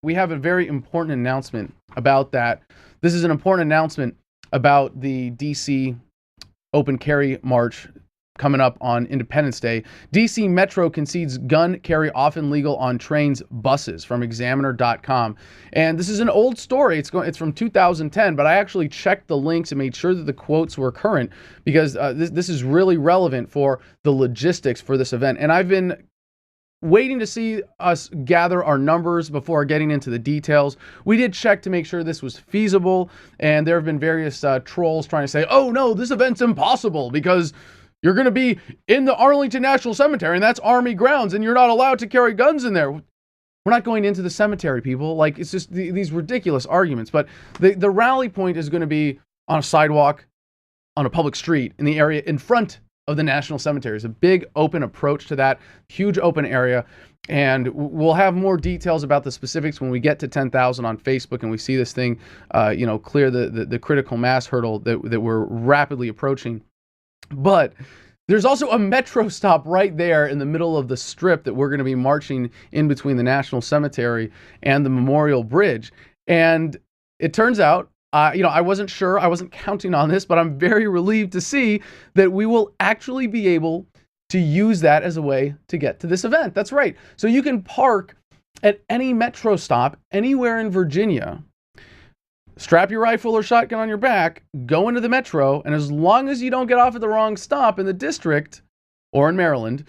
we have a very important announcement about that. This is an important announcement about the DC Open Carry March coming up on Independence Day. DC Metro concedes gun carry often legal on trains, buses, from Examiner.com. And this is an old story. It's from 2010, but I actually checked the links and made sure that the quotes were current because this is really relevant for the logistics for this event. And I've been waiting to see us gather our numbers before getting into the details. We did check to make sure this was feasible, and there have been various trolls trying to say, oh no, this event's impossible because you're going to be in the Arlington National Cemetery, and that's Army grounds, and you're not allowed to carry guns in there. We're not going into the cemetery, people. Like, it's just these ridiculous arguments. But the rally point is going to be on a sidewalk, on a public street, in the area in front of the National Cemetery. It's a big open approach to that, huge open area. And we'll have more details about the specifics when we get to 10,000 on Facebook and we see this thing, clear the critical mass hurdle that we're rapidly approaching. But there's also a metro stop right there in the middle of the strip that we're going to be marching in between the National Cemetery and the Memorial Bridge. And it turns out, I wasn't sure, I wasn't counting on this, but I'm very relieved to see that we will actually be able to use that as a way to get to this event. That's right. So you can park at any metro stop anywhere in Virginia, strap your rifle or shotgun on your back, go into the metro, and as long as you don't get off at the wrong stop in the district or in Maryland,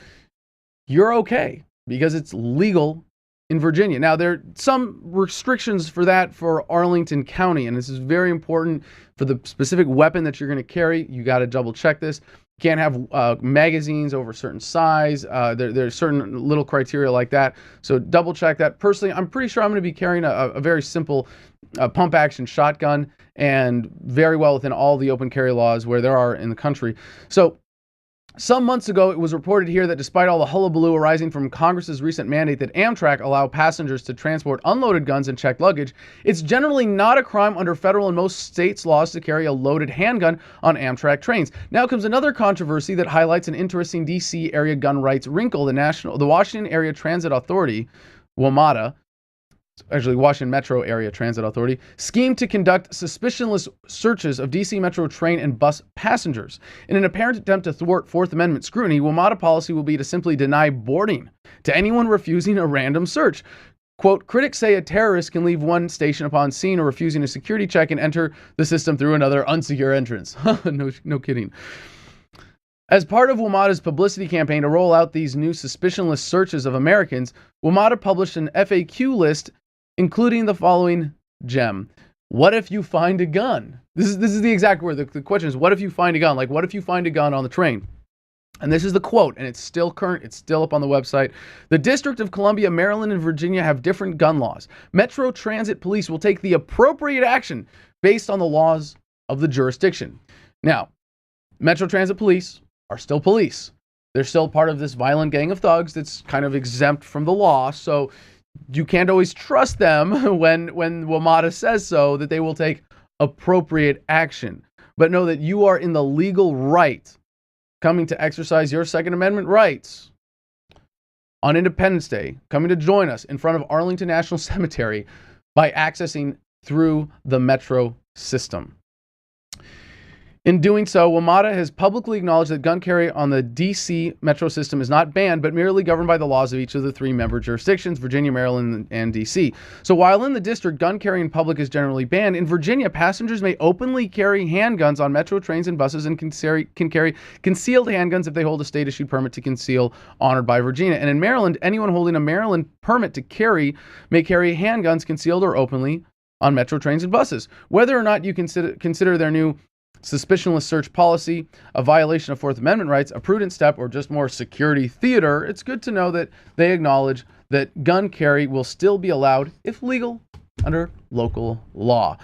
you're okay because it's legal in Virginia. Now, there are some restrictions for that for Arlington County, and this is very important for the specific weapon that you're going to carry. You got to double check this. You can't have magazines over a certain size. There's certain little criteria like that. So double check that. Personally, I'm pretty sure I'm going to be carrying a very simple pump action shotgun and very well within all the open carry laws where there are in the country. So some months ago, it was reported here that despite all the hullabaloo arising from Congress's recent mandate that Amtrak allow passengers to transport unloaded guns and checked luggage, it's generally not a crime under federal and most states' laws to carry a loaded handgun on Amtrak trains. Now comes another controversy that highlights an interesting D.C. area gun rights wrinkle. The Washington Area Transit Authority, WMATA, actually Washington Metro Area Transit Authority, schemed to conduct suspicionless searches of DC Metro train and bus passengers. In an apparent attempt to thwart Fourth Amendment scrutiny, WMATA policy will be to simply deny boarding to anyone refusing a random search. Quote, critics say a terrorist can leave one station upon scene or refusing a security check and enter the system through another unsecure entrance. No kidding. As part of WMATA's publicity campaign to roll out these new suspicionless searches of Americans, WMATA published an FAQ list including the following gem. What if you find a gun? This is the exact word. The question is, what if you find a gun? Like, what if you find a gun on the train? And this is the quote, and it's still current. It's still up on the website. The District of Columbia, Maryland, and Virginia have different gun laws. Metro Transit Police will take the appropriate action based on the laws of the jurisdiction. Now, Metro Transit Police are still police. They're still part of this violent gang of thugs that's kind of exempt from the law. So you can't always trust them when WMATA says so, that they will take appropriate action. But know that you are in the legal right coming to exercise your Second Amendment rights on Independence Day, coming to join us in front of Arlington National Cemetery by accessing through the Metro system. In doing so, WMATA has publicly acknowledged that gun carry on the DC Metro system is not banned, but merely governed by the laws of each of the three member jurisdictions, Virginia, Maryland, and DC. So while in the district, gun carry in public is generally banned, in Virginia, passengers may openly carry handguns on Metro trains and buses and can carry concealed handguns if they hold a state-issued permit to conceal honored by Virginia. And in Maryland, anyone holding a Maryland permit to carry may carry handguns concealed or openly on Metro trains and buses. Whether or not you consider their new suspicionless search policy a violation of Fourth Amendment rights, a prudent step, or just more security theater, it's good to know that they acknowledge that gun carry will still be allowed, if legal, under local law.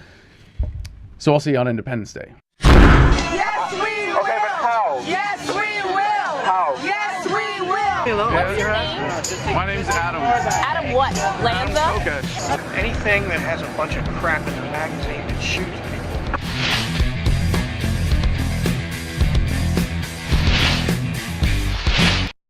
So I'll see you on Independence Day. Yes, we will! Okay, but how? Yes, we will! How? Yes, we will! Hello. What's your name? My name's Adam. Adam what? Lanza? Okay. Anything that has a bunch of crap in the magazine that shoots